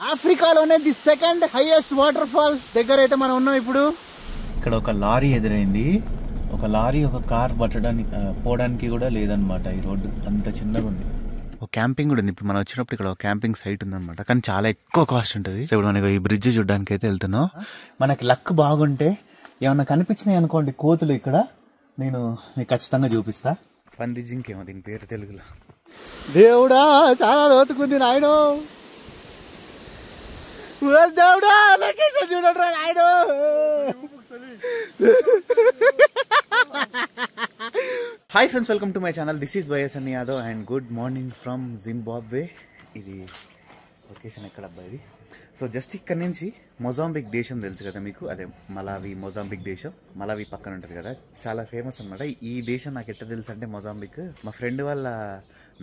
ఆఫ్రికాలోనే the second highest waterfall దగ్గర అయితే మనం ఉన్నాం ఇప్పుడు. ఇక్కడ ఒక లారీ ఎదురైంది. ఒక లారీ ఒక కార్ పట్టడానికి పోవడానికి కూడా లేదనమాట. ఈ రోడ్డు అంత చిన్నగా ఉంది. ఒక క్యాంపింగ్ కూడా ఉంది. ఇప్పుడు మనం వచ్చినప్పుడు ఇక్కడ ఒక క్యాంపింగ్ సైట్ ఉందన్నమాట. కానీ చాలా ఎక్కువ కాస్ట్ ఉంటుంది. సో ఇప్పుడు మనకి ఈ బ్రిడ్జ్ చూడడానికి అయితే వెళ్తున్నాం. మనకి లక్ బాగుంటే ఏమన్నా కనిపించినాయి అనుకోండి కోతులు ఇక్కడ, నేను మీకు ఖచ్చితంగా చూపిస్తా. పంది జింకేమో దీని పేరు తెలుగులో. దేవుడా చాలా లోతుకుంది నాయనో. దేవుడా లొకేషన్ చూడరా నాయనో. Hi friends, welcome to my channel. This is YS Yadav and good morning from Zimbabwe. ఇది లొకేషన్ ఎక్కడ అబ్బా ఇది? సో జస్ట్ ఇక్కడ నుంచి మొజాంబిక్ దేశం తెలుసు కదా మీకు, అదే మలావి మొజాంబిక్ దేశం. మలావి పక్కన ఉంటుంది కదా, చాలా ఫేమస్ అనమాట. ఈ దేశం నాకు ఎట్లా తెలుసు అంటే, మొజాంబిక్ మా ఫ్రెండ్ వాళ్ళ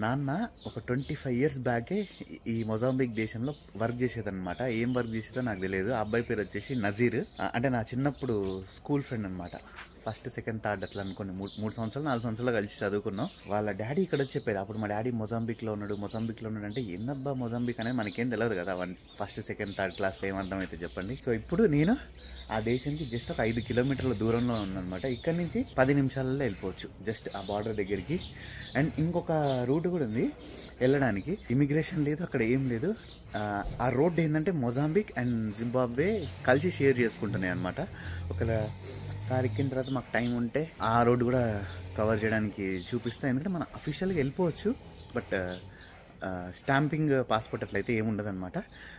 నాన్న ఒక 25 years బ్యాకే ఈ మొజాంబిక్ దేశంలో వర్క్ చేసేదన్నమాట. ఏం వర్క్ చేసేదో నాకు తెలియదు. ఆ అబ్బాయి పేరు వచ్చేసి నజీర్. అంటే నా చిన్నప్పుడు స్కూల్ ఫ్రెండ్ అనమాట. ఫస్ట్ సెకండ్ థర్డ్ అట్లా అనుకోండి, 3 సంవత్సరాలు 4 సంవత్సరాలు కలిసి చదువుకున్నాం. వాళ్ళ డాడీ ఇక్కడ వచ్చి చెప్పేది. అప్పుడు మా డాడీ మొజాంబిక్లో ఉన్నాడు అంటే ఎన్నబ్బా మొజాంబిక్ అనేది మనకేం తెలియదు కదా. ఫస్ట్ సెకండ్ థర్డ్ క్లాస్లో ఏమర్థమైతే చెప్పండి. సో ఇప్పుడు నేను ఆ దేశానికి జస్ట్ ఒక 5 kilometerల దూరంలో ఉన్నానమాట. ఇక్కడ నుంచి 10 నిమిషాలలో వెళ్ళిపోవచ్చు జస్ట్ ఆ బార్డర్ దగ్గరికి. అండ్ ఇంకొక రూట్ కూడా ఉంది వెళ్ళడానికి. ఇమిగ్రేషన్ లేదు అక్కడ, ఏం లేదు. ఆ రోడ్ ఏంటంటే మొజాంబిక్ అండ్ జింబాబ్వే కలిసి షేర్ చేసుకుంటున్నాయి అనమాట. ఒక కార్ ఎక్కిన తర్వాత మాకు టైం ఉంటే ఆ రోడ్ కూడా కవర్ చేయడానికి చూపిస్తాను. ఎందుకంటే మనం అఫీషియల్గా వెళ్ళిపోవచ్చు, బట్ స్టాంపింగ్ పాస్పోర్ట్ అట్లయితే ఏముండదు అనమాట.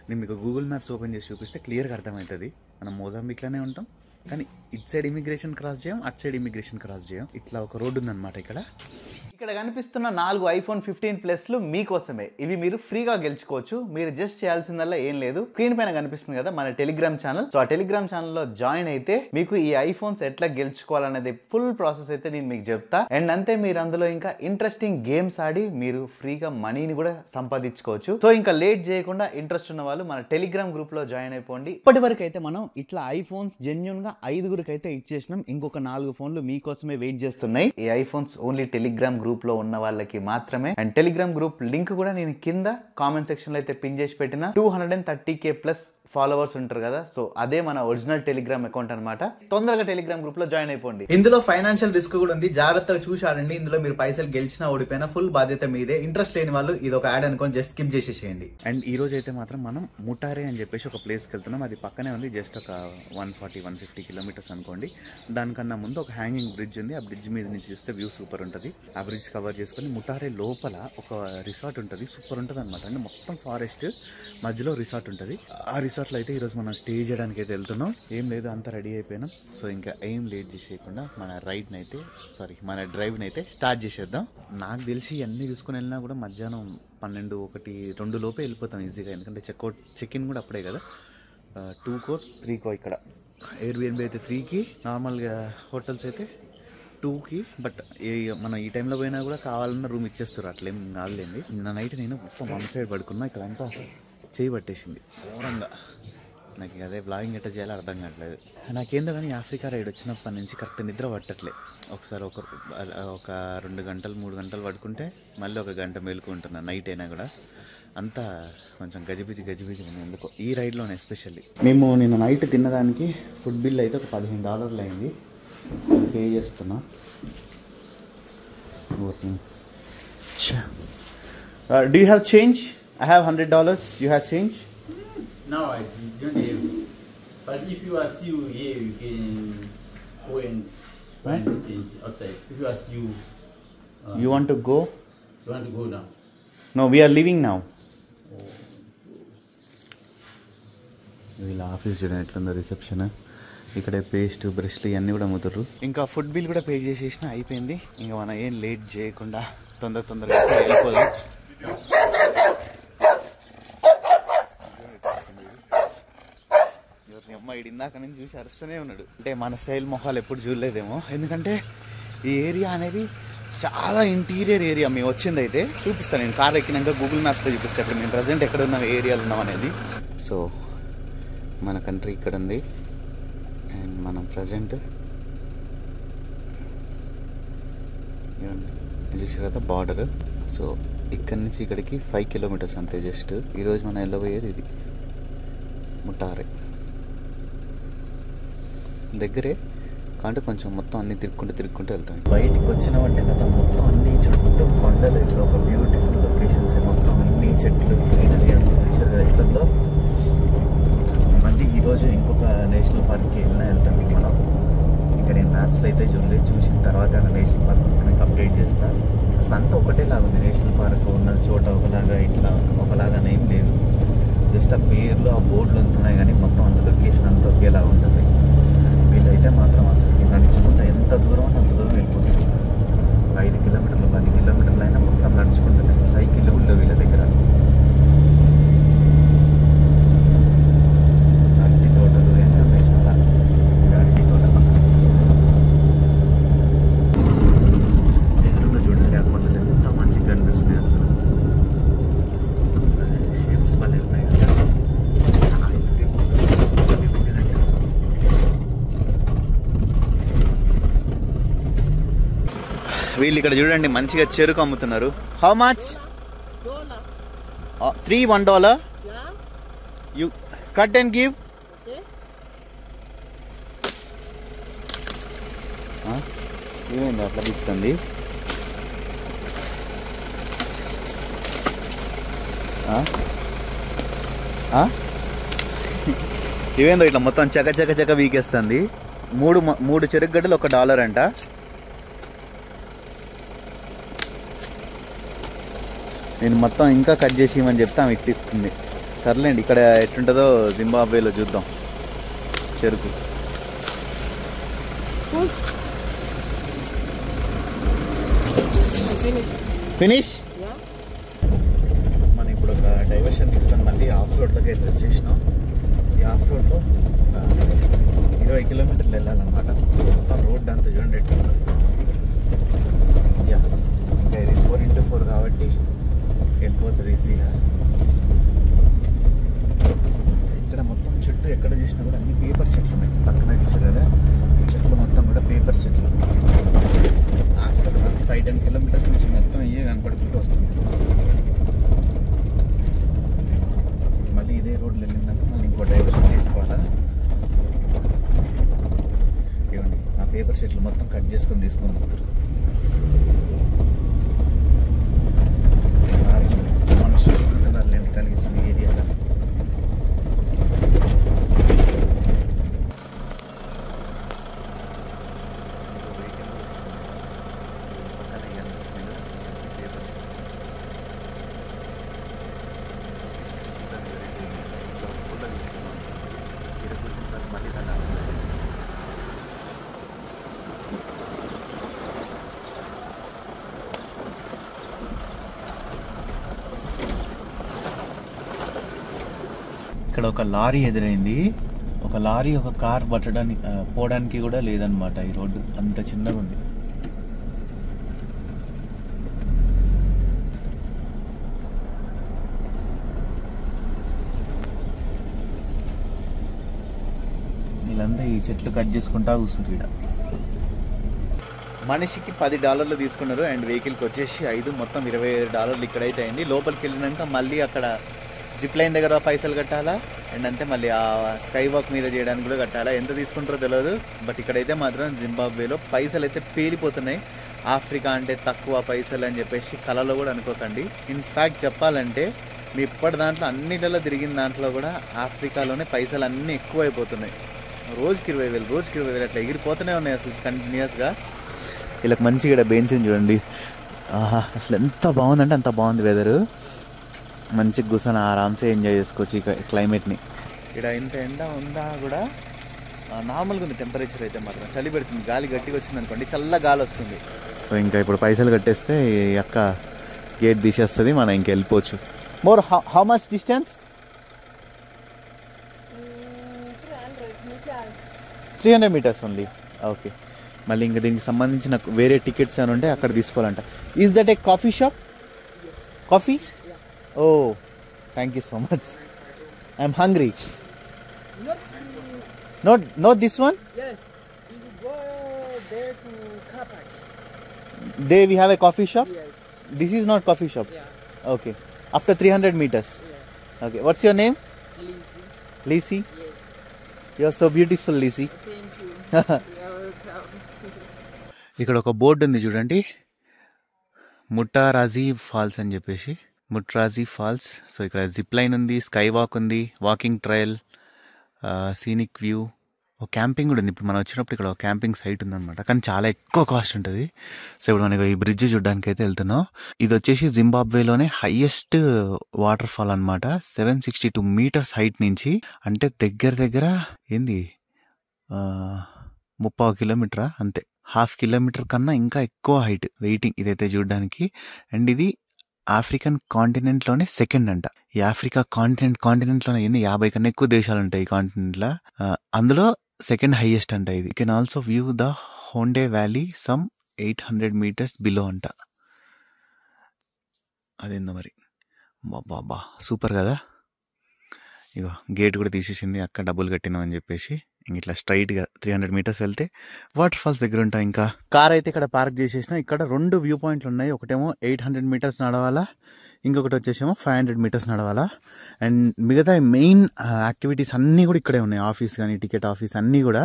నేను మీకు గూగుల్ మ్యాప్స్ ఓపెన్ చేసి చూపిస్తే క్లియర్గా అర్థమవుతుంది. మనం మొజాంబిక్లోనే ఉంటాం, కానీ ఇటు సైడ్ ఇమిగ్రేషన్ క్రాస్ చేయం, అటు సైడ్ ఇమిగ్రేషన్ క్రాస్ చేయం. ఇట్లా ఒక రోడ్డు ఉందన్నమాట. ఇక్కడ కనిపిస్తున్న 4 iPhone 15 Plusలు మీకోసమే. ఇవి మీరు ఫ్రీగా గెలుచుకోవచ్చు. మీరు జస్ట్ చేయాల్సిందల్లా ఏం లేదు, స్క్రీన్ పైన కనిపిస్తుంది కదా మన టెలిగ్రామ్ ఛానల్. సో ఆ టెలిగ్రామ్ ఛానల్లో జాయిన్ అయితే మీకు ఈ ఐఫోన్స్ ఎట్లా గెలుచుకోవాలనేది ఫుల్ ప్రాసెస్ అయితే నేను మీకు చెప్తా. అండ్ అంతే, మీరు అందులో ఇంకా ఇంట్రెస్టింగ్ గేమ్స్ ఆడి మీరు ఫ్రీగా మనీని కూడా సంపాదించుకోవచ్చు. సో ఇంకా లేట్ చేయకుండా ఇంట్రెస్ట్ ఉన్న వాళ్ళు మన టెలిగ్రామ్ గ్రూప్ లో జాయిన్ అయిపోండి. ఇప్పటి వరకు అయితే మనం ఇట్లా ఐఫోన్స్ జెన్యూన్ గా 5గురికి అయితే ఇచ్చేసినాం. ఇంకొక 4 ఫోన్లు మీకోసమే వెయిట్ చేస్తున్నాయి. ఈ ఐఫోన్స్ ఓన్లీ టెలిగ్రామ్ గ్రూప్ లో ఉన్న వాళ్ళకి మాత్రమే. అండ్ టెలిగ్రామ్ గ్రూప్ లింక్ కూడా నేను కింద కామెంట్ సెక్షన్ లో అయితే పిన్ చేసి పెట్టిన. 230K ప్లస్ ఫాలోవర్స్ ఉంటారు కదా, సో అదే మన ఒరిజినల్ టెలిగ్రామ్ అకౌంట్ అనమాట. తొందరగా టెలిగ్రామ్ గ్రూప్ లో జాయిన్ అయిపోండి. ఇందులో ఫైనాన్షియల్ రిస్క్ కూడా ఉంది, జాగ్రత్తగా చూసి ఆడండి. ఇందులో మీరు పైసలు గెలిచినా ఓడిపోయినా ఫుల్ బాధ్యత మీదే. ఇంట్రెస్ట్ లేని వాళ్ళు ఇది ఒక యాడ్ అనుకోని జస్ట్ స్కిప్ చేసేసేయండి. అండ్ ఈ రోజు అయితే మాత్రం మనం ముటారే అని చెప్పేసి ఒక ప్లేస్కి వెళ్తున్నాం. అది పక్కనే ఉంది, జస్ట్ ఒక 140-150 kilometers అనుకోండి. దానికన్నా ముందు ఒక హ్యాంగింగ్ బ్రిడ్జ్ ఉంది. ఆ బ్రిడ్జ్ మీద నుంచి చూస్తే వ్యూ సూపర్ ఉంటుంది. ఆ బ్రిడ్జ్ కవర్ చేసుకుని ముటారే లోపల ఒక రిసార్ట్ ఉంటుంది, సూపర్ ఉంటుంది అనమాట. అంటే మొత్తం ఫారెస్ట్ మధ్యలో రిసార్ట్ ఉంటుంది. ఆ రిసార్ట్లో అయితే ఈరోజు మనం స్టే చేయడానికి అయితే వెళ్తున్నాం. ఏం లేదు, అంతా రెడీ అయిపోయినాం. సో ఇంకా ఏం లేట్ చేసేయకుండా మన డ్రైవ్ని అయితే స్టార్ట్ చేసేద్దాం. నాకు తెలిసి అన్నీ చూసుకుని వెళ్ళినా కూడా మధ్యాహ్నం 12, 1, 2 లోపే వెళ్ళిపోతాం ఈజీగా. ఎందుకంటే చెక్-ఇన్ కూడా అప్పుడే కదా. 2కో 3కో ఇక్కడ. ఎయిర్బిఎన్బి అయితే 3కి, నార్మల్గా హోటల్స్ అయితే 2కి. బట్ మనం ఈ టైంలో పోయినా కూడా కావాలన్న రూమ్ ఇచ్చేస్తారు, అట్లేం కాదులేండి. నిన్న నైట్ నేను మొత్తం 1 side పడుకున్నా. ఇక్కడ అంతా చేయి పట్టేసింది ఘోరంగా. నాకు అదే బ్లాగింగ్ ఎట్లా చేయాలో అర్థం కావట్లేదు. నాకేందో కానీ ఆఫ్రికా రైడ్ వచ్చినప్పటి నుంచి కరెక్ట్ నిద్ర పట్టట్లే. ఒకసారి ఒక 2 గంటలు 3 గంటలు పడుకుంటే మళ్ళీ 1 గంట మేలుకుంటున్నాను నైట్ అయినా కూడా. అంతా కొంచెం గజిబిజి ఉంది ఎందుకో ఈ రైడ్లోనే ఎస్పెషల్లీ. మేము నిన్న నైట్ తిన్నదానికి ఫుడ్ బిల్ అయితే ఒక $15 అయింది. పే చేస్తున్నా. Do you have change? I have $100. You have change? No, I don't have. But if you are still here, you can go and find change outside. If you are still... you want to go? You want to go now? No, we are leaving now. వీళ్ళ office చూడండి ఎట్లుందో, reception. ఇక్కడే paste, బ్రష్లు ఇవన్నీ కూడా అమ్ముతారు. ఇంకా food bill కూడా పే చేసేసిన, అయిపోయింది. ఇంకా మనం ఏం లేట్ చేయకుండా తొందరగా వెళ్ళిపోదాం. ఇందాక నుంచి చూసి అరుస్తూనే ఉన్నాడు. అంటే మన స్టైల్ మొహాలు ఎప్పుడు చూడలేదేమో, ఎందుకంటే ఈ ఏరియా అనేది చాలా ఇంటీరియర్ ఏరియా. మేము వచ్చింది అయితే చూపిస్తాను నేను కార్ ఎక్కినాక, గూగుల్ మ్యాప్స్లో చూపిస్తాను ఇప్పుడు మేము ప్రజెంట్ ఎక్కడ ఉన్న ఏరియాలో ఉన్నాం అనేది. సో మన కంట్రీ ఇక్కడ ఉంది అండ్ మనం ప్రజెంట్ చూసారు కదా బార్డర్. సో ఇక్కడ నుంచి ఇక్కడికి 5 kilometers అంతే జస్ట్. ఈరోజు మనం వెళ్ళబోయేది ఇది. ముట్టారే దగ్గరే కాబట్టి కొంచెం మొత్తం అన్ని తిరుక్కుంటూ వెళ్తాం. బయటికి వచ్చినామంటే కదా మొత్తం అన్ని చుట్టూ కొండలు, ఇట్లా ఒక బ్యూటిఫుల్ లొకేషన్స్, మొత్తం అన్ని చెట్లు గ్రీనరీ అంతా చూసారు ఎట్లందో. మళ్ళీ ఈరోజు ఇంకొక నేషనల్ పార్క్కి వెళ్తాం మనం. ఇంకా నేను మ్యాప్స్లో అయితే చూసిన తర్వాత నేషనల్ పార్క్ వస్తే మీకు అప్డేట్ చేస్తాను. అసలు అంతా ఒకటేలాగా ఉంది నేషనల్ పార్క్, ఉన్న చోట ఒకలాగా ఇట్లా ఒకలాగానే ఏం లేదు. జస్ట్ ఆ పేర్లు ఆ బోర్డులు ఉంటున్నాయి కానీ మొత్తం అంత లొకేషన్ అంతా ఒకేలా ఉంటుంది. వీళ్ళైతే మాత్రం అసలు నడుచుకుంటా ఎంత దూరం అంత దూరం వెళ్ళిపోతుంది. 5 కిలోమీటర్లు 10 కిలోమీటర్లు అయినా మొత్తం నడుచుకుంటున్నాయి. సైకిల్ ఊళ్ళో వీళ్ళ దగ్గర. అరటి తోటలు ఎంత వేసినా అరటి తోట ఎదురుగా చూడండి, ఆ కొండలు ఎంత మంచిగా కనిపిస్తున్నాయి. అసలు షేప్స్ భలే ఉన్నాయి కదా. ఐస్ క్రీమ్ వీళ్ళు ఇక్కడ చూడండి మంచిగా చెరుకు అమ్ముతున్నారు. How much? $3 $1. You cut and give. ఏమైంది అట్లా బిస్తుంది? ఇవేందో ఇట్లా మొత్తం చక వీకేస్తుంది. మూడు చెరుకు గడ్డలు $1 అంట. నేను మొత్తం ఇంకా కట్ చేసి ఇవ్వమని చెప్తే ఆమె ఇట్టిస్తుంది. సర్లేండి, ఇక్కడ ఎట్టుంటుందో జింబాబ్వేలో చూద్దాం చెరుకు. ఫినిష్. మనం ఇప్పుడు ఒక డైవర్షన్ తీసుకొని మళ్ళీ ఆఫ్ రోడ్లోకి అయితే వచ్చేసినాం. ఈ ఆఫ్ రోడ్లో 20 కిలోమీటర్లు వెళ్ళాలన్నమాట. మొత్తం రోడ్ అంతా చూడండి ఎట్లా. యా, ఇంకా ఇది 4x4 కాబట్టి వెళ్ళిపోతుంది ఈజీగా. ఇక్కడ మొత్తం చుట్టూ ఎక్కడ చూసినా కూడా అన్ని పేపర్ చెట్లు ఉన్నాయి. పక్కన చూసారు కదా చెట్లు మొత్తం కూడా పేపర్ చెట్లు. లాస్ట్ ఒక 5-10 కిలోమీటర్స్ నుంచి మొత్తం ఇవే కనపడుకుంటూ వస్తుంది. మళ్ళీ ఇదే రోడ్లు వెళ్ళిందాక మళ్ళీ ఇంకో డైవర్షన్ తీసుకోవాలా. ఇవ్వండి ఆ పేపర్ చెట్లు మొత్తం కట్ చేసుకొని తీసుకొని పోతారు. మనుషులు తిరుగుతున్నారులేండి కనీసం ఈ ఏరియాలో. ఇక్కడ ఒక లారీ ఎదురైంది. ఒక లారీ ఒక కార్ పోవడానికి కూడా లేదనమాట. ఈ రోడ్డు అంత చిన్నగా ఉంది. వీళ్ళంతా ఈ చెట్లు కట్ చేసుకుంటా కూర్చుంటారు. ఇక్కడ మనిషికి $10 తీసుకున్నారు అండ్ వెహికల్కి వచ్చేసి 5, మొత్తం $27 ఇక్కడైతే అయింది. లోపలికి వెళ్ళినాక మళ్ళీ అక్కడ జిప్ లైన్ దగ్గర పైసలు కట్టాలా అండ్ అంతే మళ్ళీ ఆ స్కై వాక్ మీద చేయడానికి కూడా కట్టాలా. ఎంత తీసుకుంటారో తెలియదు. బట్ ఇక్కడైతే మాత్రం జింబాబ్వేలో పైసలు అయితే పేలిపోతున్నాయి. ఆఫ్రికా అంటే తక్కువ పైసలు అని చెప్పేసి కళలో కూడా అనుకోకండి. ఇన్ఫ్యాక్ట్ చెప్పాలంటే మీ ఇప్పటి దాంట్లో అన్నిటిలో తిరిగిన దాంట్లో కూడా ఆఫ్రికాలోనే పైసలు అన్నీ ఎక్కువైపోతున్నాయి. రోజుకి 20,000 అట్లా ఎగిరిపోతూనే ఉన్నాయి అసలు కంటిన్యూస్గా. వీళ్ళకి మంచిగా ఇక్కడ బెంచ్ చూడండి. అసలు ఎంత బాగుందంటే అంత బాగుంది వెదరు. మంచిగా కూర్చొని ఆరామ్సే ఎంజాయ్ చేసుకోవచ్చు ఈ క్లైమేట్ని. ఇక్కడ ఇంత ఎండ ఉందా కూడా నార్మల్గా ఉంది టెంపరేచర్ అయితే మాత్రం. చలి పెడుతుంది, గాలి గట్టిగా వచ్చింది అనుకోండి చల్ల గాలి వస్తుంది. సో ఇంకా ఇప్పుడు పైసలు కట్టేస్తే ఈ అక్క గేట్ తీసేస్తుంది, మనం ఇంక వెళ్ళిపోవచ్చు. More how much distance? 300 meters only. Okay, మళ్ళీ ఇంకా దీనికి సంబంధించిన వేరే టికెట్స్ అని ఉంటే అక్కడ తీసుకోవాలంట. Is that a coffee shop? Coffee? Oh, thank you so much. I'm hungry. Not this one? Yes. You go there to car park. There we have a coffee shop? Yes. This is not coffee shop? Yeah. Okay. After 300 meters? Yeah. Okay. What's your name? లీసీ Yes. You are so beautiful లీసీ. Thank you. You are welcome. ఇక్కడ ఒక board ఉంది చూడండి, ముట్టారాజీ falls అని చెప్పేసి, ముట్రాజీ falls. So ఇక్కడ zip line ఉంది, స్కై వాక్ ఉంది, వాకింగ్ ట్రయల్, సీనిక్ వ్యూ, ఒక క్యాంపింగ్ కూడా ఉంది. ఇప్పుడు మనం వచ్చినప్పుడు ఇక్కడ ఒక క్యాంపింగ్ సైట్ ఉందన్నమాట, కానీ చాలా ఎక్కువ కాస్ట్ ఉంటుంది. సో ఇప్పుడు మనకి ఈ బ్రిడ్జ్ చూడడానికి అయితే వెళ్తున్నాం. ఇది వచ్చేసి జింబాబ్వేలోనే హైయెస్ట్ వాటర్ ఫాల్ అనమాట, 762 meters హైట్ నుంచి. అంటే దగ్గర దగ్గర ఏంది 30 kilometers అంతే, 1/2 kilometer కన్నా ఇంకా ఎక్కువ హైట్ వెయిటింగ్ ఇదైతే చూడడానికి. అండ్ ఇది ఆఫ్రికన్ కాంటినెంట్లోనే సెకండ్ అంట. ఈ ఆఫ్రికా కాంటినెంట్లోనే ఎన్ని 50 కన్నా ఎక్కువ దేశాలు ఉంటాయి ఈ కాంటినెంట్లో, అందులో సెకండ్ హైయెస్ట్ అంట ఇది. You can also view the హోండే valley some 800 meters below అంట. అదేందో మరి, బాబా సూపర్ కదా. ఇగో గేట్ కూడా తీసేసింది, అక్కడ డబ్బులు కట్టినాం అని చెప్పేసి. ఇంక ఇట్లా స్ట్రైట్గా 300 meters వెళ్తే వాటర్ ఫాల్స్ దగ్గర ఉంటాం. ఇంకా కార్ అయితే ఇక్కడ పార్క్ చేసేసిన. ఇక్కడ 2 వ్యూ పాయింట్లు ఉన్నాయి, ఒకటేమో 800 meters నడవాలా, ఇంకొకటి వచ్చేసేమో 500 meters నడవాలా. అండ్ మిగతా మెయిన్ యాక్టివిటీస్ అన్నీ కూడా ఇక్కడే ఉన్నాయి, ఆఫీస్ కానీ టికెట్ ఆఫీస్ అన్నీ కూడా,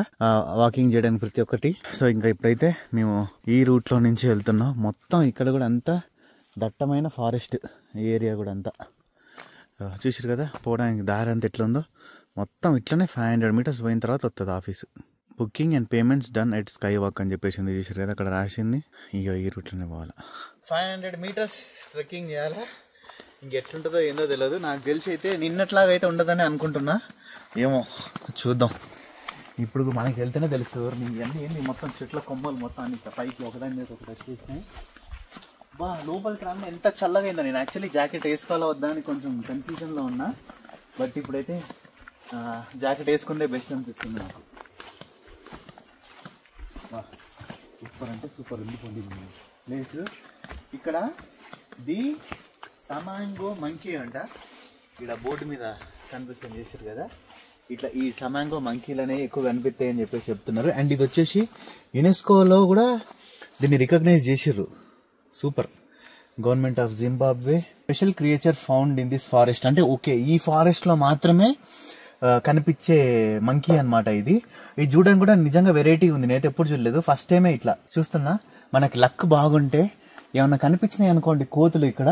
వాకింగ్ చేయడానికి ప్రతి ఒక్కటి. సో ఇంకా ఇప్పుడైతే మేము ఈ రూట్లో నుంచి వెళ్తున్నాం. మొత్తం ఇక్కడ కూడా అంతా దట్టమైన ఫారెస్ట్ ఏరియా కూడా అంతా చూసారు కదా. పోవడానికి దారి అంతా ఎట్లా ఉందో మొత్తం ఇట్లనే 500 meters పోయిన తర్వాత వస్తుంది office. Booking and payments done at sky walk అని చెప్పేసింది, చూసారు కదా అక్కడ రాసింది. ఇక ఈ రూట్లోనే పోవాలా. 500 meters ట్రెక్కింగ్ చేయాలా. ఇంకెట్లుంటుందో ఏందో తెలియదు, నాకు తెలిసి అయితే నిన్నట్లాగా అయితే ఉండదని అనుకుంటున్నా. ఏమో చూద్దాం, ఇప్పుడు మనకి వెళ్తేనే తెలుస్తుంది. ఇవన్నీ ఏంది మొత్తం చెట్ల కొమ్మలు మొత్తం అన్ని పైకి ఒకదాని మీద ఒకటి వచ్చేసినాయి. బా లోపలికి రాగానే ఎంత చల్లగా అయిందో. నేను యాక్చువల్లీ జాకెట్ వేసుకోవాలా వద్దా అని కొంచెం కన్ఫ్యూజన్లో ఉన్నా, బట్ ఇప్పుడైతే జాకెట్ వేసుకుందే బెస్ట్ అనిపిస్తుంది నాకు. సూపర్ అంటే సూపర్ ఉండిపోయింది ప్లేస్. ఇక్కడ ది సమాంగో మంకీ అంట, ఇక్కడ బోర్డు మీద కనిపిస్తుంది చేశారు కదా. ఇట్లా ఈ సమాంగో మంకీలు అనేవి ఎక్కువ కనిపిస్తాయి అని చెప్పేసి చెప్తున్నారు. అండ్ ఇది వచ్చేసి యునెస్కోలో కూడా దీన్ని రికగ్నైజ్ చేసిర్రు. Super. Government of Zimbabwe special creature found in this forest. అంటే ఓకే, ఈ ఫారెస్ట్లో మాత్రమే కనిపించే మంకీ అనమాట ఇది. ఇది చూడడానికి కూడా నిజంగా వెరైటీ ఉంది, నేనైతే ఎప్పుడు చూడలేదు, ఫస్ట్ టైమే ఇట్లా చూస్తున్నా. మనకి లక్ బాగుంటే ఏమన్నా కనిపించినాయి అనుకోండి కోతులు ఇక్కడ,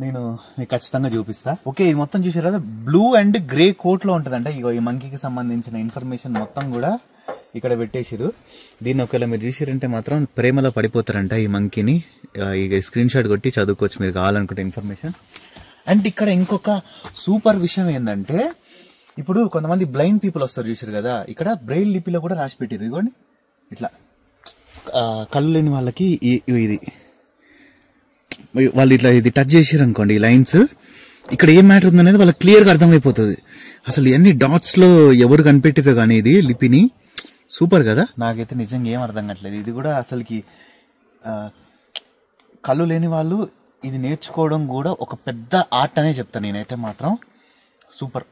నేను మీకు ఖచ్చితంగా చూపిస్తా. ఓకే, ఇది మొత్తం చూసారు కదా, బ్లూ అండ్ గ్రే కోట్ లో ఉంటుందంట. ఇగో ఈ మంకీకి సంబంధించిన ఇన్ఫర్మేషన్ మొత్తం కూడా ఇక్కడ పెట్టేసిరు. దీన్ని ఒకవేళ మీరు చూసారంటే మాత్రం ప్రేమలో పడిపోతారంట ఈ మంకీని. ఇక స్క్రీన్ షాట్ కొట్టి చదువుకోవచ్చు మీరు కావాలనుకుంటే ఇన్ఫర్మేషన్. అండ్ ఇక్కడ ఇంకొక సూపర్ విషయం ఏంటంటే, ఇప్పుడు కొంతమంది బ్లైండ్ పీపుల్ వస్తారు చూసారు కదా, ఇక్కడ బ్రెయిల్ లిపిలో కూడా రాసి పెట్టారు. ఇదిగోండి ఇట్లా కళ్ళు లేని వాళ్ళకి ఇది వాళ్ళు ఇట్లా ఇది టచ్ చేసారు అనుకోండి, ఈ లైన్స్ ఇక్కడ ఏం మ్యాటర్ ఉంది అనేది వాళ్ళకి క్లియర్గా అర్థమైపోతుంది. అసలు ఎన్ని డాట్స్ లో ఎవరు కనిపెట్టిదో కానీ ఇది లిపిని సూపర్ కదా. నాకైతే నిజంగా ఏం అర్థం కావట్లేదు. ఇది కూడా అసలుకి కళ్ళు లేని వాళ్ళు ఇది నేర్చుకోవడం కూడా ఒక పెద్ద ఆర్ట్ అనే చెప్తాను నేనైతే మాత్రం. సూపర్.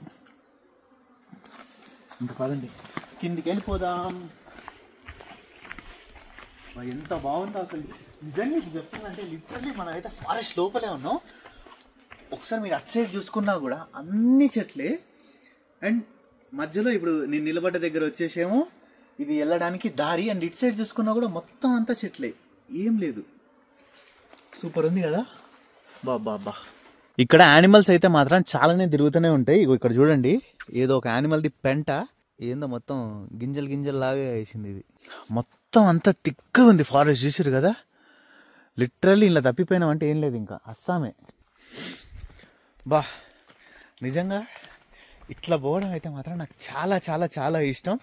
ఇంకా పదండి కిందికి వెళ్ళిపోదాం. ఎంత బాగుందో అసలు నిజంగా ఇది చెప్తుందంటే. లిటరల్లీ మనం అయితే ఫారెస్ట్ లోపలే ఉన్నాం. ఒకసారి మీరు అటు సైడ్ చూసుకున్నా కూడా అన్ని చెట్లే. అండ్ మధ్యలో ఇప్పుడు నేను నిలబడ్డ దగ్గర వచ్చేసేమో ఇది వెళ్ళడానికి దారి. అండ్ ఇటు సైడ్ చూసుకున్నా కూడా మొత్తం అంతా చెట్లే, ఏం లేదు. సూపర్ ఉంది కదా. బాబా ఇక్కడ యానిమల్స్ అయితే మాత్రం చాలానే తిరుగుతూనే ఉంటాయి. ఇక్కడ చూడండి, ఏదో ఒక యానిమల్ది పెంట ఏందో మొత్తం గింజలు లాగా వేసింది. ఇది మొత్తం అంతా తిక్కగా ఉంది ఫారెస్ట్, చూసారు కదా. లిటరల్లీ ఇలా తప్పిపోయినామంటే ఏం లేదు, ఇంకా అస్సామే. బా నిజంగా ఇట్లా పోవడం అయితే మాత్రం నాకు చాలా చాలా చాలా ఇష్టం.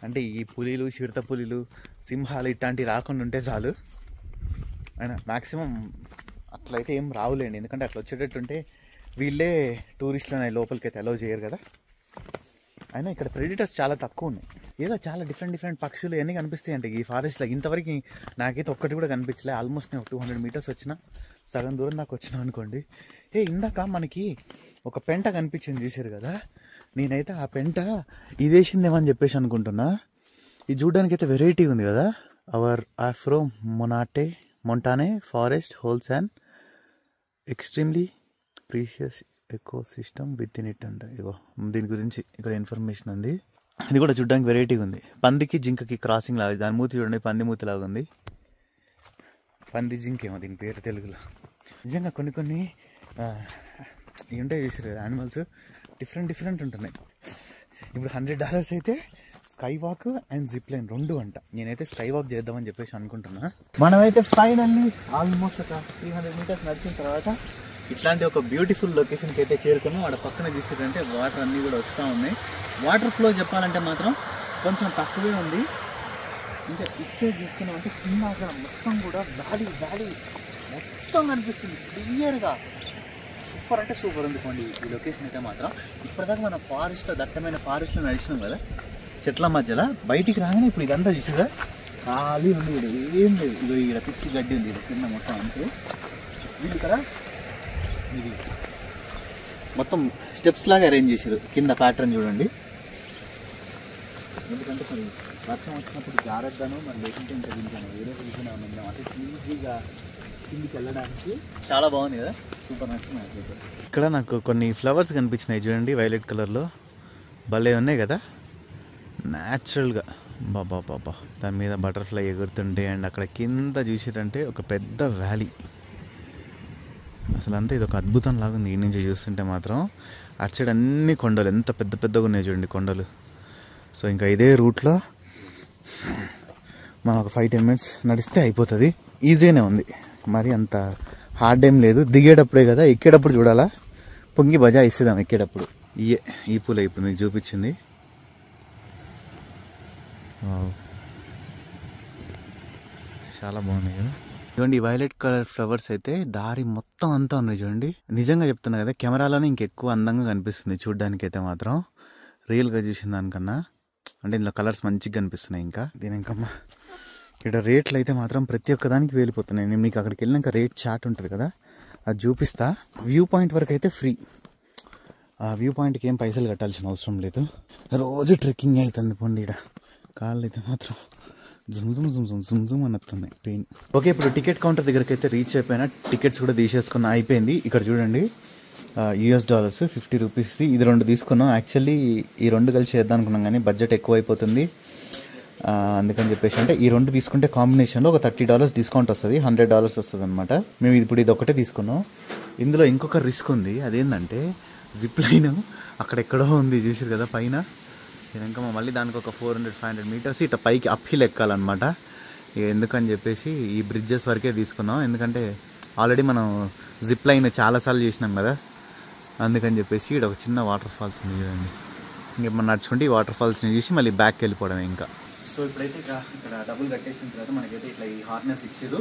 అంటే ఈ పులిలు, చిరుత పులిలు, సింహాలు ఇట్లాంటివి రాకుండా ఉంటే చాలు. అయినా మ్యాక్సిమం అట్లయితే ఏం రావులేండి, ఎందుకంటే అట్లా వచ్చేటట్టుంటే వీళ్ళే టూరిస్టులను లోపలికి అయితే అలౌ చేయరు కదా. అయినా ఇక్కడ ప్రెడిటర్స్ చాలా తక్కువ ఉన్నాయి. ఏదో చాలా డిఫరెంట్ పక్షులు ఇవన్నీ కనిపిస్తాయి అంటే ఈ ఫారెస్ట్లో. ఇంతవరకు నాకైతే ఒక్కటి కూడా కనిపించలే. ఆల్మోస్ట్ నేను 200 meters వచ్చిన, సగం దూరం దాకా వచ్చినా అనుకోండి. ఇందాక మనకి ఒక పెంట కనిపించింది చూసారు కదా, నేనైతే ఆ పెంట ఇదేసిందేమని చెప్పేసి అనుకుంటున్నా. ఇది చూడడానికి అయితే వెరైటీ ఉంది కదా. Our afro montane forest holds and extremely precious ecosystem within it అంట. ఇగో దీని గురించి ఇక్కడ ఇన్ఫర్మేషన్ ఉంది. ఇది కూడా చూడడానికి వెరైటీగా ఉంది. పందికి జింకకి క్రాసింగ్ లాగా, దాని మూతి చూడండి పంది మూతి లాగా ఉంది. పంది జింకేమో దీని పేరు తెలుగులో. నిజంగా కొన్ని కొన్ని ఇవి ఉంటాయి చూసారు కదా యానిమల్స్, డిఫరెంట్ ఉంటున్నాయి. ఇప్పుడు $100 అయితే sky walk and zip line 2 అంట. నేనైతే స్కై వాక్ చేద్దామని చెప్పేసి అనుకుంటున్నా. మనమైతే ఫైనల్లీ ఆల్మోస్ట్ ఒక 300 meters నడిచిన తర్వాత ఇట్లాంటి ఒక బ్యూటిఫుల్ లొకేషన్కి అయితే చేరుకున్నాం. వాడు పక్కన చూసేదంటే వాటర్ అన్నీ కూడా వస్తూ ఉన్నాయి. వాటర్ ఫ్లో చెప్పాలంటే మాత్రం కొంచెం తక్కువే ఉంది. ఇంకా ఇచ్చే చూసుకున్నాం అంటే కింద అక్కడ మొత్తం కూడా వ్యాలీ మొత్తం కనిపిస్తుంది క్లియర్గా. సూపర్ అంటే సూపర్ ఉందికోండి ఈ లొకేషన్ అయితే మాత్రం. ఇప్పటిదాకా మనం ఫారెస్ట్లో, దట్టమైన ఫారెస్ట్లో నడిచినాం కదా చెట్ల మధ్యలో. బయటికి రాగానే ఇప్పుడు ఇదంతా చూసారా ఖాళీ ఉంది. ఇక్కడ ఏం లేదు. ఇది ఇక్కడ పిచ్చి గడ్డి ఉంది ఇక్కడ కింద మొత్తం. అంతే వీళ్ళు కదా ఇది మొత్తం స్టెప్స్ లాగా అరేంజ్ చేశారు. కింద ప్యాటర్న్ చూడండి. ఎందుకంటే మరి వర్షం వచ్చినప్పుడు జాగ్రత్తను మరి లేకుంటే ఇంకా దించాను వేరే రీజన్ ఏమన్నా అంటే ఈజీగా కిందికి వెళ్ళడానికి చాలా బాగుంది కదా. సూపర్ నచ్చింది. ఇక్కడ నాకు కొన్ని ఫ్లవర్స్ కనిపించినాయి చూడండి వైలెట్ కలర్లో, భలే ఉన్నాయి కదా న్యాచురల్గా. బాబా దాని మీద బటర్ఫ్లై ఎగురుతుంటే అండ్ అక్కడ కింద చూసారంటే ఒక పెద్ద వ్యాలీ. అసలు అంతా ఇది ఒక అద్భుతం లాగా ఉంది ఈ నుంచి చూస్తుంటే మాత్రం. అటు సైడ్ అన్ని కొండలు ఎంత పెద్దగా ఉన్నాయి చూడండి కొండలు. సో ఇంకా ఇదే రూట్లో మనం ఒక 5-10 minutes నడిస్తే అయిపోతుంది. ఈజీగానే ఉంది, మరి అంత హార్డ్ ఏం లేదు. దిగేటప్పుడే కదా, ఎక్కేటప్పుడు చూడాలా పొంగి బజా ఇస్తుందాం ఎక్కేటప్పుడు. ఈ పూల ఇప్పుడు మీకు చూపించింది. చాలా బాగున్నాయి కదా. చూడండి వైలెట్ కలర్ ఫ్లవర్స్ అయితే దారి మొత్తం అంతా ఉన్నాయి చూడండి. నిజంగా చెప్తున్నా కదా కెమెరాలోనే ఇంకెక్కువ అందంగా కనిపిస్తుంది చూడ్డానికి అయితే మాత్రం రియల్గా చూసిన దానికన్నా. అంటే ఇందులో కలర్స్ మంచిగా కనిపిస్తున్నాయి. ఇంకా దీని ఇంకమ్మా ఇక్కడ రేట్లు అయితే మాత్రం ప్రతి ఒక్క దానికి వెళ్ళిపోతున్నాయి. నేను మీకు అక్కడికి వెళ్ళినాక రేట్ చార్ట్ ఉంటుంది కదా అది చూపిస్తా. వ్యూ పాయింట్ వరకు అయితే ఫ్రీ. ఆ వ్యూ పాయింట్కి ఏం పైసలు కట్టాల్సిన అవసరం లేదు. రోజు ట్రెక్కింగ్ అవుతుంది పొండి. ఇక్కడ కాళ్ళు అయితే మాత్రం జుమ్ అని వస్తున్నాయి పెయిన్. ఓకే ఇప్పుడు టికెట్ కౌంటర్ దగ్గరికి అయితే రీచ్ అయిపోయినా. టికెట్స్ కూడా తీసేసుకున్న అయిపోయింది. ఇక్కడ చూడండి $50 50 ఇది 2 తీసుకున్నాం. యాక్చువల్లీ ఈ 2 కలిసి చేద్దాం అనుకున్నాం కానీ బడ్జెట్ ఎక్కువ అయిపోతుంది. అందుకని చెప్పేసి అంటే ఈ 2 తీసుకుంటే కాంబినేషన్లో ఒక $30 డిస్కౌంట్ వస్తుంది, $100 వస్తుంది అనమాట. మేము ఇప్పుడు ఇది ఒకటే తీసుకున్నాం. ఇందులో ఇంకొక రిస్క్ ఉంది. అదేంటంటే జిప్ లైన్ అక్కడెక్కడో ఉంది చూసారు కదా పైన. ఇంకా మళ్ళీ దానికి ఒక 400-500 meters ఇట్లా పైకి అప్ హిల్ ఎక్కాలన్నమాట. ఇక ఎందుకని చెప్పేసి ఈ బ్రిడ్జెస్ వరకే తీసుకున్నాం. ఎందుకంటే ఆల్రెడీ మనం జిప్ లైన్ చాలాసార్లు చేసినాం కదా, అందుకని చెప్పేసి ఇక్కడ ఒక చిన్న వాటర్ ఫాల్స్ ఉంది చూడండి. ఇంక మనం నడుచుకుంటే ఈ వాటర్ ఫాల్స్ని చూసి మళ్ళీ బ్యాక్కి వెళ్ళిపోవడం ఇంకా. సో ఇప్పుడైతే ఇక్కడ డబ్బులు కట్టేసిన తర్వాత మనకైతే ఇట్లా ఈ హార్నెస్ ఇచ్చారు.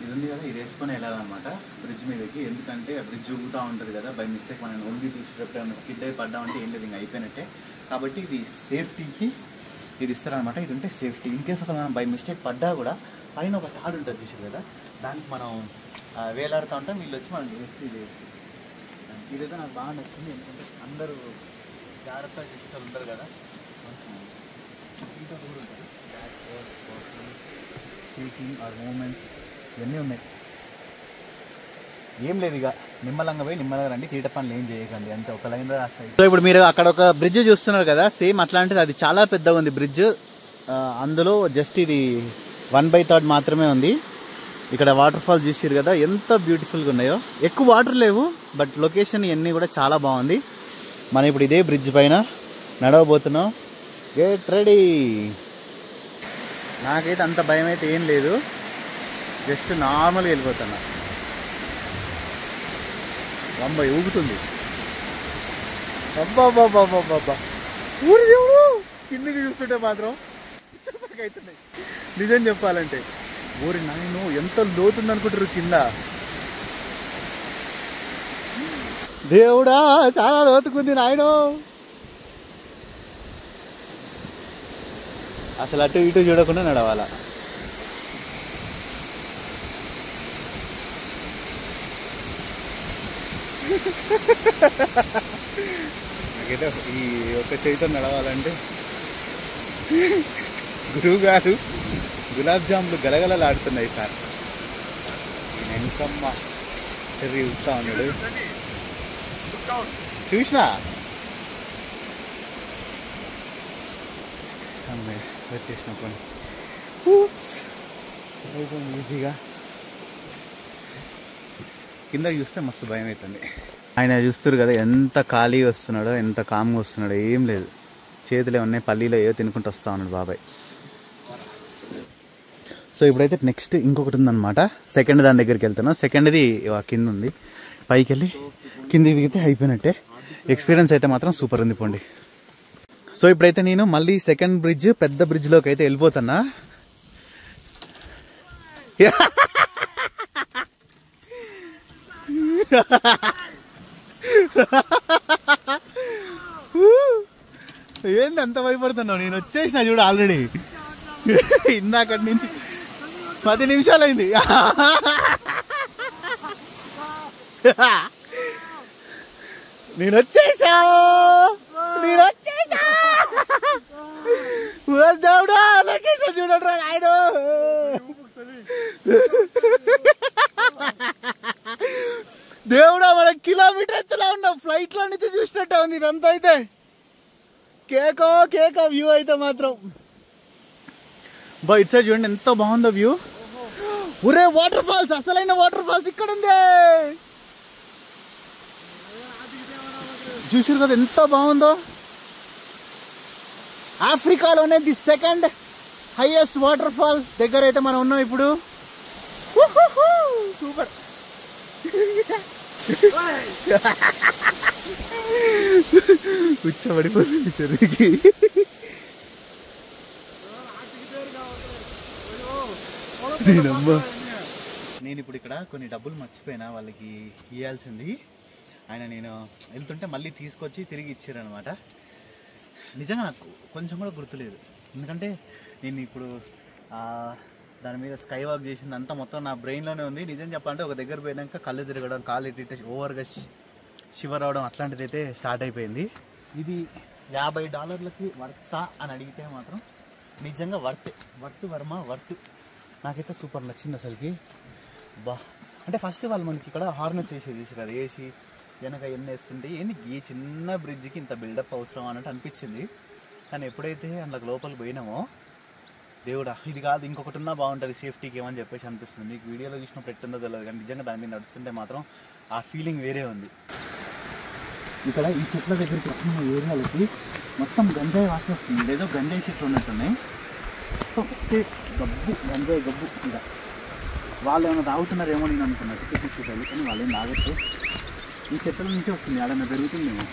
ఇది ఉంది కదా, ఇది వేసుకొని వెళ్ళాలన్నమాట బ్రిడ్జ్ మీదకి. ఎందుకంటే బ్రిడ్జ్ ఊగుతూ ఉంటుంది కదా, బై మిస్టేక్ మనం ఓన్లీ చూసేటప్పుడు ఏమైనా స్కిడ్ అయి పడ్డామంటే ఏం లేదు ఇంకా అయిపోయినట్టే. కాబట్టి ఇది సేఫ్టీకి ఇది ఇస్తారనమాట. ఇది ఉంటే సేఫ్టీ. ఇన్ కేసు ఒక మనం బై మిస్టేక్ పడ్డా కూడా పైన ఒక తాడు ఉంటుంది చూసారు కదా, దానికి మనం వేలాడుతూ ఉంటాం. వీళ్ళు వచ్చి మనం సేఫ్టీ చేయొచ్చు. ఇదైతే నాకు బాగా నచ్చింది. ఎందుకంటే అందరూ జాగ్రత్తగా చేసేటప్పుడు ఉంటారు కదా, ఇంకా కూడా ఉంటుంది. షేకింగ్ ఆర్ మూమెంట్స్ ఇవన్నీ ఉన్నాయి. ఏం లేదు ఇక నిమ్మలంగా పోయి నిమ్మలంగా రండి, తీట పనులు ఏం చేయకండి, అంతే ఒక లైన్లో రాస్తాయి. సో ఇప్పుడు మీరు అక్కడ ఒక బ్రిడ్జ్ చూస్తున్నారు కదా, సేమ్ అట్లాంటిది. అది చాలా పెద్దగా ఉంది బ్రిడ్జ్. అందులో జస్ట్ ఇది 1/3 మాత్రమే ఉంది. ఇక్కడ వాటర్ ఫాల్ చూసారు కదా ఎంత బ్యూటిఫుల్గా ఉన్నాయో. ఎక్కువ వాటర్ లేవు బట్ లొకేషన్ ఇవన్నీ కూడా చాలా బాగుంది. మనం ఇప్పుడు ఇదే బ్రిడ్జ్ పైన నడవబోతున్నాం. Get ready. నాకైతే అంత భయం అయితే ఏం లేదు, జస్ట్ నార్మల్గా వెళ్ళిపోతున్నా. బొంబాయి ఊగుతుంది. అబ్బాబ్బాబ్బాబ్బా ఊరి దేవుడు. కిందికి చూస్తుంటే మాత్రం అవుతున్నాయి నిజం చెప్పాలంటే. ఊరి నాయను ఎంత లోతుంది అనుకుంటారు కింద. దేవుడా చాలా లోతుకుంది నాయను. అసలు అటు ఇటు చూడకుండా నడవాలా. నాకైతే ఈ ఒక చేతితో నడవాలంటే గురువు గారు గులాబ్ జాములు గలగలలాడుతున్నాయి సార్. వెంకమ్మ చెర్రీ ఉత్తా ఉన్నాడు. చూసినా వచ్చేసిన కొన్ని ఈజీగా కింద చూస్తే మస్తు భయం అవుతుంది. ఆయన చూస్తారు కదా ఎంత ఖాళీగా వస్తున్నాడో, ఎంత కామ్గా వస్తున్నాడో, ఏం లేదు, చేతులు ఏమన్నా పల్లీలో ఏదో తినుకుంటూ వస్తా ఉన్నాడు బాబాయ్. సో ఇప్పుడైతే నెక్స్ట్ ఇంకొకటి ఉందన్నమాట, సెకండ్ దాని దగ్గరికి వెళ్తున్నాం. సెకండ్ది కింద ఉంది, పైకి వెళ్ళి కింద దిగితే అయిపోయినట్టే. ఎక్స్పీరియన్స్ అయితే మాత్రం సూపర్ ఉంది పోండి. సో ఇప్పుడైతే నేను మళ్ళీ సెకండ్ బ్రిడ్జ్, పెద్ద బ్రిడ్జ్లోకి అయితే వెళ్ళిపోతున్నా. ఏంది అంత భయపడుతున్నావు? నేను వచ్చేసిన చూడు ఆల్రెడీ, ఇందాకటి నుంచి 10 నిమిషాలు అయింది. నేను వచ్చేసా దేవుడా, లొకేషన్ చూడరా ఆయన. దేవుడా, మన కిలోమీటర్ ఎత్తులా ఉన్నాం, ఫ్లైట్ లో నుంచి చూసినట్టే ఉంది ఇదంతా. అయితే కేక వ్యూ అయితే మాత్రం బా, ఇటు సైడ్ చూడండి ఎంత బాగుందో వ్యూ. ఒరే వాటర్ ఫాల్స్, అసలైన వాటర్ ఫాల్స్ ఇక్కడ ఉంది. చూసారు కదా ఎంత బాగుందో. ఆఫ్రికాలోనే the second highest waterfall దగ్గర అయితే మనం ఉన్నాం ఇప్పుడు. సూపర్. కూర్చోబడిపోతుంది చెరువుకి. నేను ఇప్పుడు ఇక్కడ కొన్ని డబ్బులు మర్చిపోయినా వాళ్ళకి ఇవ్వాల్సింది. ఆయన నేను వెళ్తుంటే మళ్ళీ తీసుకొచ్చి తిరిగి ఇచ్చారనమాట. నిజంగా నాకు కొంచెం కూడా గుర్తులేదు, ఎందుకంటే నేను ఇప్పుడు దాని మీద స్కై వాక్ చేసింది అంతా మొత్తం నా బ్రెయిన్లోనే ఉంది. నిజం చెప్పాలంటే ఒక దగ్గర పోయినాక కళ్ళు తిరగడం, కాళ్ళు ఇటు ఓవర్గా షివర్ అవడం అట్లాంటిది అయితే స్టార్ట్ అయిపోయింది. ఇది $50 వర్తా అని అడిగితే మాత్రం నిజంగా వర్త్ వర్మ వర్త్. నాకైతే సూపర్ నచ్చింది అసలుకి. బా, అంటే ఫస్ట్ వాళ్ళు మనకి ఇక్కడ హార్నెస్ వేసేది అది వేసి వెనక ఎన్ని వేస్తుంటే ఏంటి ఈ చిన్న బ్రిడ్జ్కి ఇంత బిల్డప్ అవసరం అన్నట్టు అనిపించింది. కానీ ఎప్పుడైతే అందులోకి లోపలికి పోయినామో దేవుడా, ఇది కాదు ఇంకొకటి ఉన్నా బాగుంటుంది సేఫ్టీకి ఏమని చెప్పేసి అనిపిస్తుంది. మీకు వీడియోలో చూసినప్పుడు ఎట్టుందో తెలియదు, కానీ నిజంగా దాని మీద నడుస్తుంటే మాత్రం ఆ ఫీలింగ్ వేరే ఉంది. ఇక్కడ ఈ చెట్ల దగ్గరికి వచ్చిన ఏరియాలకి మొత్తం గంజాయి వాసన వస్తుంది. ఏదో గంజాయి చెట్లు ఉన్నట్టున్నాయి, ఒకే గబ్బు, గంజాయి గబ్బు. ఇలా వాళ్ళు ఏమైనా తాగుతున్నారేమో నేను అనుకున్నా టికెట్ ఇచ్చేసారు, కానీ వాళ్ళు ఏం తాగొచ్చు. ఈ చెట్ల నుంచే వస్తుంది, అలా జరుగుతుందేమో.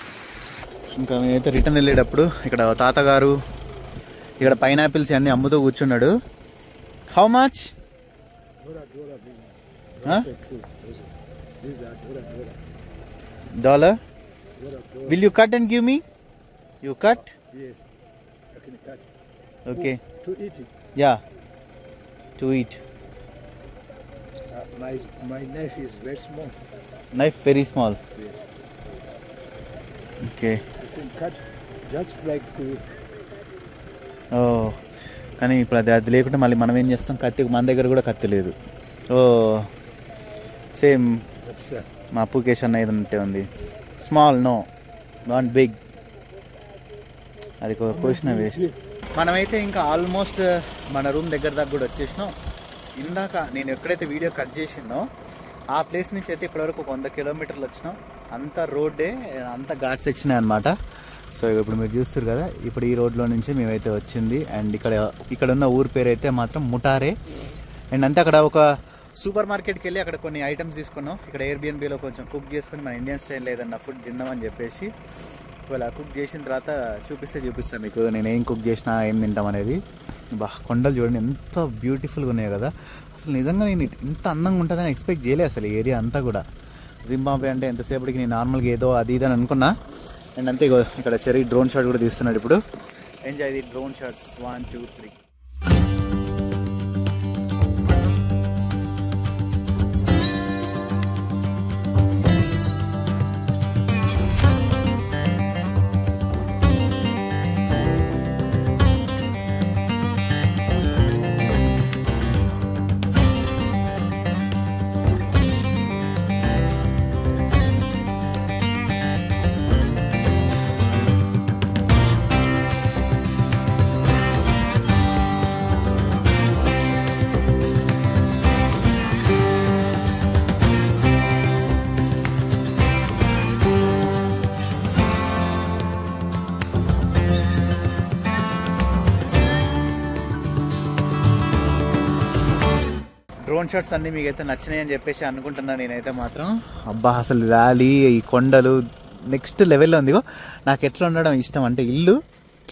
ఇంకా మేమైతే రిటర్న్ వెళ్ళేటప్పుడు ఇక్కడ తాతగారు ఇక్కడ పైనాపిల్స్ అన్నీ అమ్ముతూ కూర్చున్నాడు. How much? $1. Will you cut and give me? You cut? Yes, I can cut. Okay. To eat it. Yeah. To eat. My knife is very small. Knife very small. Yes. Okay. I can cut just like to. Oh. కానీ ఇప్పుడు అది లేకుంటే మళ్ళీ మనం ఏం చేస్తాం, కత్తి మన దగ్గర కూడా కత్తి లేదు. ఓ సేమ్ మా అప్లికేషన్ అనేది ఉంటే ఉంది. Small, no not big. అది క్వశ్చన్ వేస్ట్. మనమైతే ఇంకా ఆల్మోస్ట్ మన రూమ్ దగ్గర దాకా కూడా వచ్చేసినాం. ఇందాక నేను ఎక్కడైతే వీడియో కట్ చేసిందో ఆ ప్లేస్ నుంచి అయితే ఇప్పటివరకు ఒక 100 కిలోమీటర్లు వచ్చినాం. అంత రోడ్డే, అంత ఘాట్ సెక్షన్ అనమాట. సో ఇప్పుడు మీరు చూస్తారు కదా, ఇప్పుడు ఈ రోడ్లో నుంచి మేమైతే వచ్చింది. అండ్ ఇక్కడ ఉన్న ఊరి పేరు అయితే మాత్రం ముటారే. అండ్ అంతే అక్కడ ఒక సూపర్ మార్కెట్కి వెళ్ళి అక్కడ కొన్ని ఐటమ్స్ తీసుకున్నాం. ఇక్కడ ఎయిర్బిఎన్బిలో కొంచెం కుక్ చేసుకుని మన ఇండియన్ స్టైల్ ఏదన్నా ఫుడ్ తిందామని చెప్పేసి, ఇవాళ కుక్ చేసిన తర్వాత చూపిస్తాను మీకు నేను ఏం కుక్ చేసినా ఏం తింటాం అనేది. బా, కొండలు చూడండి ఎంత బ్యూటిఫుల్గా ఉన్నాయి కదా. అసలు నిజంగా నేను ఇంత అందంగా ఉంటుందని ఎక్స్పెక్ట్ చేయలేదు అసలు. ఈ ఏరియా అంతా కూడా జింబాబ్వే అంటే ఎంతసేపటికి నేను నార్మల్గా ఏదో అది ఇది అని అనుకున్నా. అండ్ అంతే ఇక్కడ చెరీ డ్రోన్ షాట్ కూడా తీస్తున్నాడు ఇప్పుడు. Enjoy the drone shots. 1 2 3. Drone shots అన్నీ మీకైతే నచ్చినాయి అని చెప్పేసి అనుకుంటున్నాను నేనైతే మాత్రం. అబ్బా అసలు వ్యాలీ, ఈ కొండలు నెక్స్ట్ లెవెల్లో ఉంది. నాకు ఎట్లా ఉండడం ఇష్టం అంటే ఇల్లు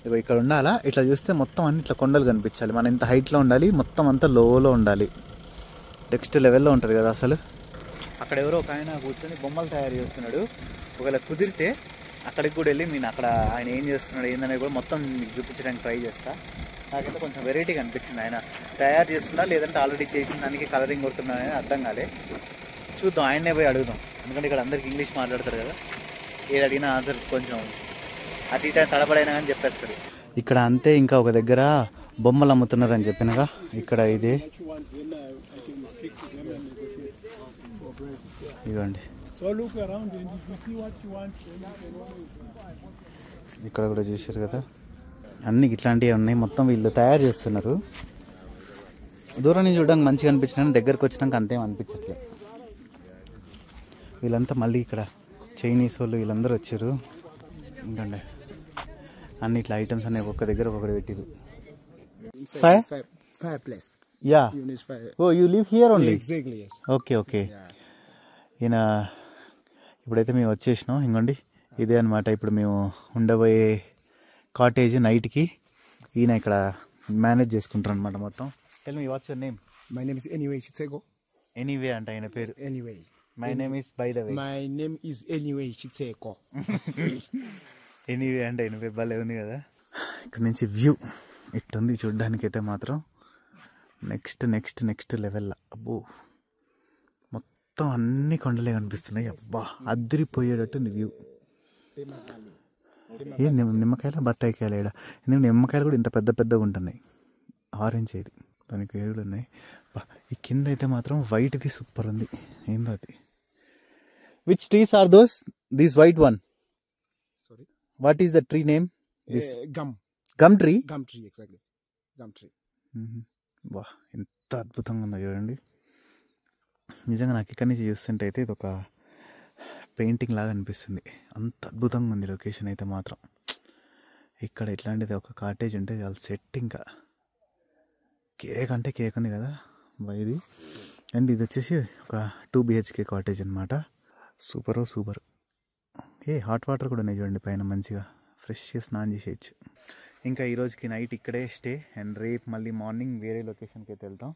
ఇగో ఇక్కడ ఉండాలా, ఇట్లా చూస్తే మొత్తం అన్ని ఇట్లా కొండలు కనిపించాలి. మనం ఇంత హైట్లో ఉండాలి, మొత్తం అంతా లోలో ఉండాలి. నెక్స్ట్ లెవెల్లో ఉంటుంది కదా అసలు. అక్కడ ఎవరో ఒక ఆయన కూర్చొని బొమ్మలు తయారు చేస్తున్నాడు. ఒకవేళ కుదిరితే అక్కడికి కూడా వెళ్ళి నేను అక్కడ ఆయన ఏం చేస్తున్నాడు ఏందనేది కూడా మొత్తం మీకు చూపించడానికి ట్రై చేస్తా. నాకైతే కొంచెం వెరైటీగా అనిపించింది. ఆయన తయారు చేస్తున్నా లేదంటే ఆల్రెడీ చేసిన దానికి కలరింగ్ కొడుతున్నా అనేది అర్థం కాలే. చూద్దాం, ఆయన్నే పోయి అడుగుదాం. ఎందుకంటే ఇక్కడ అందరికి ఇంగ్లీష్ మాట్లాడతారు కదా, ఏది అడిగినా ఆన్సర్ కొంచెం అటు ఇటు తడబడైనా కానీ చెప్పేస్తారు. ఇక్కడ అంతే. ఇంకా ఒక దగ్గర బొమ్మలు అమ్ముతున్నారు అని చెప్పినగా, ఇక్కడ ఇది ఇవ్వండి. ఇక్కడ కూడా చూసారు కదా, అన్ని ఇట్లాంటివి ఉన్నాయి. మొత్తం వీళ్ళు తయారు చేస్తున్నారు. దూరం నుంచి చూడడానికి మంచిగా అనిపించిన, దగ్గరకు వచ్చినాక అంతేం అనిపించట్లేదు. వీళ్ళంతా మళ్ళీ ఇక్కడ చైనీస్ వాళ్ళు వీళ్ళందరూ వచ్చారు. ఎందుకంటే అన్ని ఇట్లా ఐటమ్స్ అన్ని ఒక్క దగ్గర ఒకటి పెట్టిరు. Fireplace. Yeah, oh you live here only? Exactly, yes. Okay okay. ఈయన ఇప్పుడైతే మేము వచ్చేసినాం. ఇంకోండి ఇదే అనమాట ఇప్పుడు మేము ఉండబోయే కాటేజ్. నైట్కి ఈయన ఇక్కడ మేనేజ్ చేసుకుంటారు అనమాట మొత్తం. Tell me what's your name? My name is Anyway Chitsego. Anyway అంట ఆయన పేరు. Anyway. My name is by the way. My name is Anyway Chitsego. Anyway అంటే ఆయన పేరు భలే ఉంది కదా. ఇక్కడ నుంచి వ్యూ ఇట్టుంది చూడ్డానికి అయితే మాత్రం నెక్స్ట్ నెక్స్ట్ నెక్స్ట్ లెవెల్. అబ్బో మొత్తం అన్ని కొండలే కనిపిస్తున్నాయి. అబ్బా అద్దరిపోయేటట్టుంది వ్యూ. ఏ నిమ్మకాయల బత్తాయికాయలు ఏడా, ఎందుకంటే నిమ్మకాయలు కూడా ఇంత పెద్ద పెద్దగా ఉంటున్నాయి. ఆరెంజ్ ఇది, దానికి ఏడు ఉన్నాయి. ఈ కింద అయితే మాత్రం వైట్ది సూపర్ ఉంది. ఏందో అది. Which trees are those? This white one. Sorry. What is the tree name? Gum. Gum tree. Gum tree, exactly. Gum tree. వా ఎంత అద్భుతంగా ఉందో చూడండి. నిజంగా నాకు ఇక్కడి నుంచి చూస్తుంటే అయితే ఇది ఒక పెయింటింగ్ లాగా అనిపిస్తుంది. అంత అద్భుతంగా ఉంది లొకేషన్ అయితే మాత్రం. ఇక్కడ ఇట్లాంటిది ఒక కాటేజ్ ఉంటే చాలా సెట్. ఇంకా కేక్ అంటే కేక్ ఉంది కదా ఇది. అండ్ ఇది వచ్చేసి ఒక 2 BHK కాటేజ్ అనమాట. Super super. హాట్ వాటర్ కూడా ఉన్నాయి చూడండి పైన, మంచిగా ఫ్రెష్గా స్నానం చేసేయచ్చు. ఇంకా ఈరోజుకి నైట్ ఇక్కడే స్టే. అండ్ రేపు మళ్ళీ మార్నింగ్ వేరే లొకేషన్కి అయితే వెళ్తాం.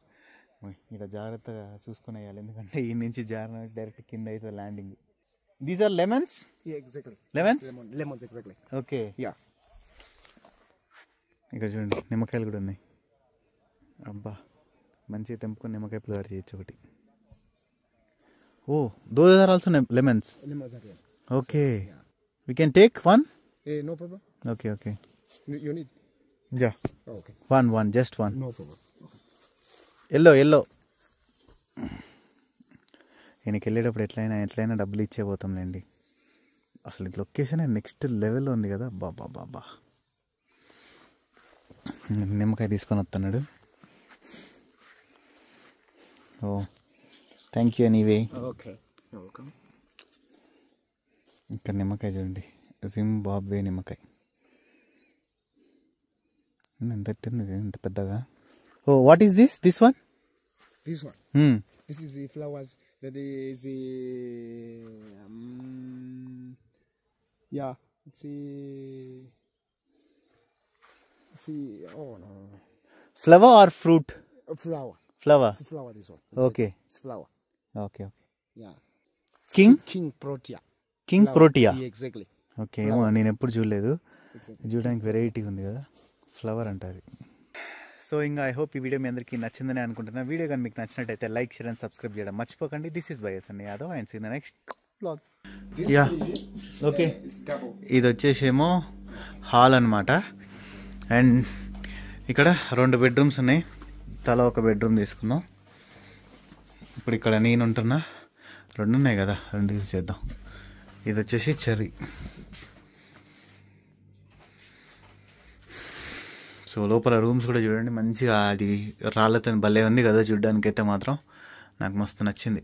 ఇక్కడ జాగ్రత్తగా చూసుకుని వేయాలి, ఎందుకంటే ఈ నుంచి డైరెక్ట్ కింద అయితే landing. These are lemons? Yeah, exactly. Lemons? Lemons, exactly. Okay. Yeah. ఇక్కడ చూడండి నిమ్మకాయలు కూడా ఉన్నాయి. అబ్బా మంచిగా తెంపుకొని నిమ్మకాయ పులిహోర చేయొచ్చు ఒకటి. Oh those are also lemons? Lemons again. Okay, we can take one? No problem. Okay okay. You need? Yeah, Oh, okay. One just one. No problem. ఎల్లో ఈయనకి వెళ్ళేటప్పుడు ఎట్లయినా డబ్బులు ఇచ్చే పోతాంలేండి. అసలు ఈ లొకేషన్ నెక్స్ట్ లెవెల్లో ఉంది కదా. బాబా బాబా నిమ్మకాయ తీసుకొని వస్తున్నాడు. Oh thank you anyway. Okay. You're welcome. ఇక్కడ నిమ్మకాయ చూడండి, జింబాబ్వే నిమ్మకాయ. ఎంత ఎంత పెద్దగా. Oh what is this one? This one. This is the flowers. That is the yeah. Oh no. Flower or fruit? Flower. Flower. It's flower. This one. Okay It's flower. Okay okay. Yeah. king protea. king protea. Yeah, exactly. Okay, ఏమో నేను ఎప్పుడు చూడలేదు. Exactly. చూడడానికి variety ఉంది కదా, flower అంట అది. So ఇంకా ఐ హోప్ ఈ వీడియో మీ అందరికీ నచ్చిందని అనుకుంటున్నా. వీడియో కానీ మీకు నచ్చినట్టయితే లైక్, షేర్ అండ్ సబ్స్క్రైబ్ చేయడం మర్చిపోకండి. This is by Sunny Yadav and see the next vlog. Yeah okay. ఇది వచ్చేసేమో హాల్ అనమాట. అండ్ ఇక్కడ 2 బెడ్రూమ్స్ ఉన్నాయి. తల ఒక బెడ్రూమ్ తీసుకుందాం. ఇప్పుడు ఇక్కడ నేను ఉంటున్నా, 2 ఉన్నాయి కదా, 2 యూజ్ చేద్దాం. ఇది వచ్చేసి చెర్రీ. సో లోపల రూమ్స్ కూడా చూడండి మంచిగా, అది రాళ్ళతో భలే ఉంది కదా చూడ్డానికి అయితే మాత్రం. నాకు మస్తు నచ్చింది.